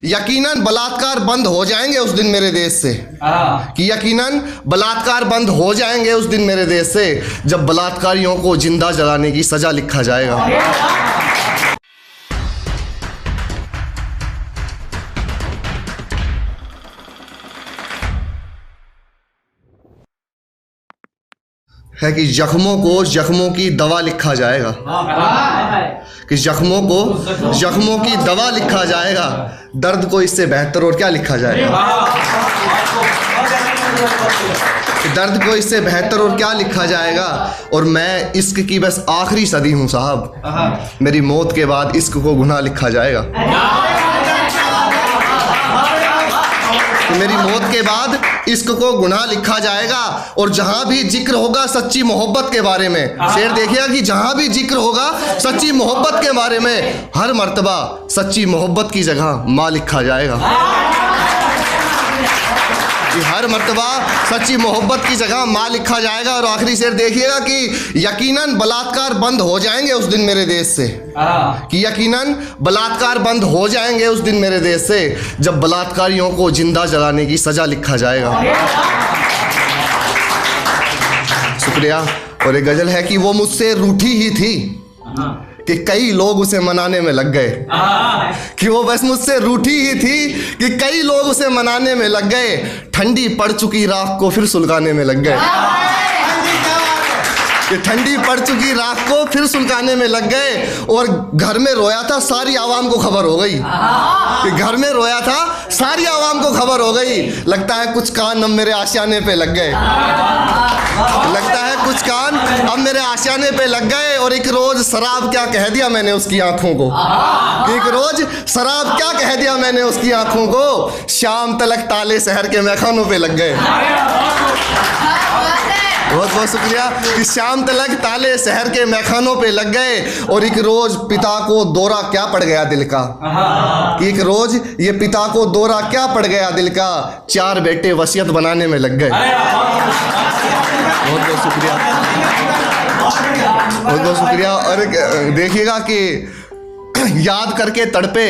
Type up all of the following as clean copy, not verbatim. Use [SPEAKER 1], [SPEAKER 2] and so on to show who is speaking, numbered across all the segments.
[SPEAKER 1] यकीनन बलात्कार बंद हो जाएंगे उस दिन मेरे देश से, कि यकीनन बलात्कार बंद हो जाएंगे उस दिन मेरे देश से जब बलात्कारियों को जिंदा जलाने की सजा लिखा जाएगा। है कि जख्मों की दवा लिखा जाएगा, कि जख्मों की दवा लिखा जाएगा। दर्द को इससे बेहतर और क्या लिखा जाएगा? दर्द को इससे बेहतर और क्या लिखा जाएगा? और मैं इश्क की बस आखिरी सदी हूँ साहब, मेरी मौत के बाद इश्क को गुनाह लिखा जाएगा। मेरी मौत के बाद इश्क को गुनाह लिखा जाएगा। और जहां भी जिक्र होगा सच्ची मोहब्बत के बारे में, शेर देखिएगा कि जहां भी जिक्र होगा सच्ची मोहब्बत के बारे में, हर मर्तबा सच्ची मोहब्बत की जगह माँ लिखा जाएगा। कि हर मर्तबा सच्ची मोहब्बत की जगह माँ लिखा जाएगा। और आखिरी शेर देखिएगा कि यकीनन बलात्कार बंद हो जाएंगे उस दिन मेरे देश से, कि यकीनन बलात्कार बंद हो जाएंगे उस दिन मेरे देश से जब बलात्कारियों को जिंदा जलाने की सजा लिखा जाएगा। शुक्रिया। और एक गजल है कि वो मुझसे रूठी ही थी कि कई लोग उसे मनाने में लग गए, कि वो बस मुझसे रूठी ही थी कि कई लोग उसे मनाने में लग गए। ठंडी पड़ चुकी राख को फिर सुलगाने में लग गए, कि ठंडी पड़ चुकी राख को फिर सुलगाने में लग गए। और घर में रोया था सारी आवाम को खबर हो गई, कि घर में रोया था सारी आवाम को खबर हो गई। लगता है कुछ कान अब मेरे आशियाने पे लग गए, लगता है कुछ कान अब मेरे आशियाने पे लग गए। और एक रोज शराब क्या कह दिया मैंने उसकी आंखों को, एक रोज शराब क्या कह दिया मैंने उसकी आंखों को। शाम तलक ताले शहर के मैखानों पे लग गए। बहुत बहुत शुक्रिया। कि शाम तलक ताले शहर के मैखानों पे लग गए। और एक रोज पिता को दौरा क्या पड़ गया दिल का, कि एक रोज ये पिता को दौरा क्या पड़ गया दिल का। 4 बेटे वसीयत बनाने में लग गए। बहुत बहुत शुक्रिया, बहुत बहुत शुक्रिया। और देखिएगा कि याद करके तड़पे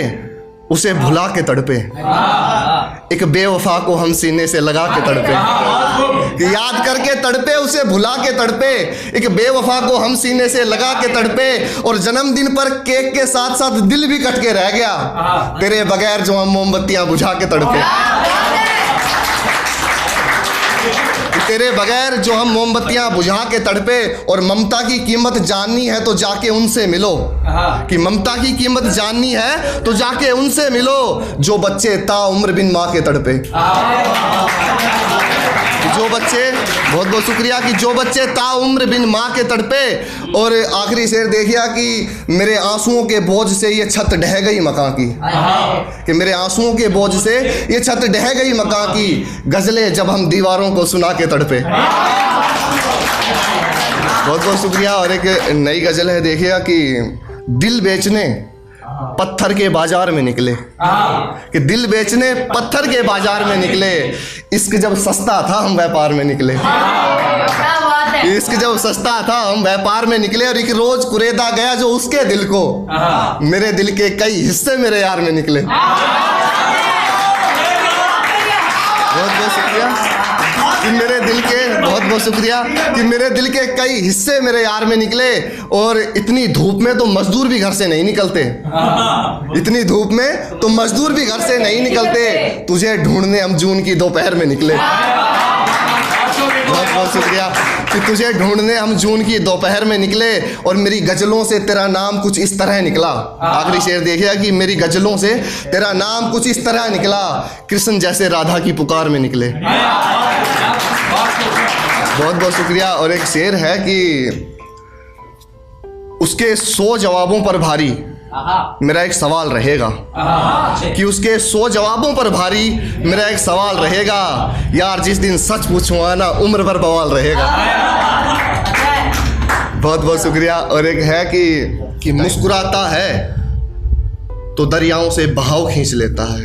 [SPEAKER 1] उसे भुला के तड़पे, एक बेवफा को हम सीने से लगा के तड़पे। कि याद करके तड़पे उसे भुला के तड़पे, एक बेवफा को हम सीने से लगा के तड़पे। और जन्मदिन पर केक के साथ साथ दिल भी कट के रह गया, तेरे बगैर जो हम मोमबत्तियां बुझा के तड़पे, तेरे बगैर जो हम मोमबत्तियां बुझा के तड़पे। और ममता की कीमत जाननी है तो जाके उनसे मिलो, कि ममता की कीमत जाननी है तो जाके उनसे मिलो जो बच्चे ताउम्र बिन माँ के तड़पे। जो बच्चे, बहुत बहुत शुक्रिया, कि जो बच्चे ताउम्र बिन माँ के तड़पे। और आखिरी शेर देखिए कि मेरे आंसुओं के बोझ से ये छत ढह गई मकां की, कि मेरे आंसुओं के बोझ से ये छत ढह गई मकां की। गजलें जब हम दीवारों को सुना के तड़पे। बहुत बहुत शुक्रिया। और एक नई गजल है, देखिएगा कि दिल बेचने पत्थर के बाजार में निकले, कि दिल बेचने पत्थर के बाजार में निकले। इश्क जब सस्ता था हम व्यापार में निकले, इश्क जब सस्ता था हम व्यापार में निकले। और एक रोज कुरेदा गया जो उसके दिल को, मेरे दिल के कई हिस्से मेरे यार में निकले। बहुत बहुत शुक्रिया कि मेरे दिल के, बहुत बहुत शुक्रिया कि मेरे दिल के कई हिस्से मेरे यार में निकले। और इतनी धूप में तो मजदूर भी घर से नहीं निकलते, इतनी धूप में तो मजदूर भी घर से नहीं निकलते। तुझे ढूंढने हम जून की दोपहर में निकले। बहुत बहुत शुक्रिया कि तुझे ढूंढने हम जून की दोपहर में निकले। और मेरी गजलों से तेरा नाम कुछ इस तरह निकला। आखिरी शेर देखिएगा कि मेरी गजलों से तेरा नाम कुछ इस तरह निकला, कृष्ण जैसे राधा की पुकार में निकले। बहुत बहुत शुक्रिया। और एक शेर है कि उसके 100 जवाबों पर भारी मेरा एक सवाल रहेगा, कि उसके 100 जवाबों पर भारी मेरा एक सवाल रहेगा। यार जिस दिन सच पूछूंगा ना उम्र भर बवाल रहेगा। बहुत बहुत शुक्रिया। और एक है कि मुस्कुराता है तो दरियाओं से बहाव खींच लेता है,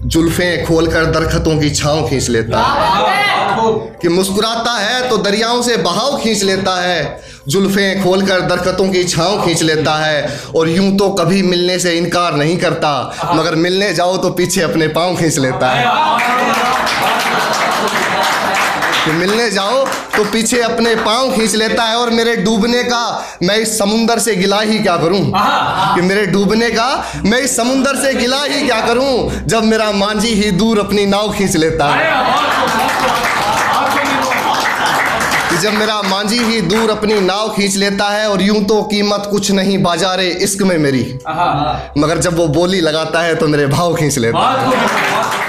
[SPEAKER 1] जुल्फें खोलकर दरख्तों की छांव खींच लेता है। कि मुस्कुराता है तो दरियाओं से बहाव खींच लेता है, जुल्फें खोलकर दरख्तों की छांव खींच लेता है, और यूं तो कभी मिलने से इनकार नहीं करता, मगर मिलने जाओ तो पीछे अपने पाँव खींच लेता है। कि मिलने जाओ तो पीछे अपने पाँव खींच लेता है, और मेरे डूबने का मैं इस समुंदर से गिला ही क्या करूं, कि मेरे डूबने का मैं इस समुंदर से गिला ही क्या करूं, जब मेरा मांझी ही दूर अपनी नाव खींच लेता है। कि जब मेरा मांझी ही दूर अपनी नाव खींच लेता है, और यूं तो कीमत कुछ नहीं बाजारे इश्क में मेरी, मगर जब वो बोली लगाता है तो मेरे भाव खींच लेता है।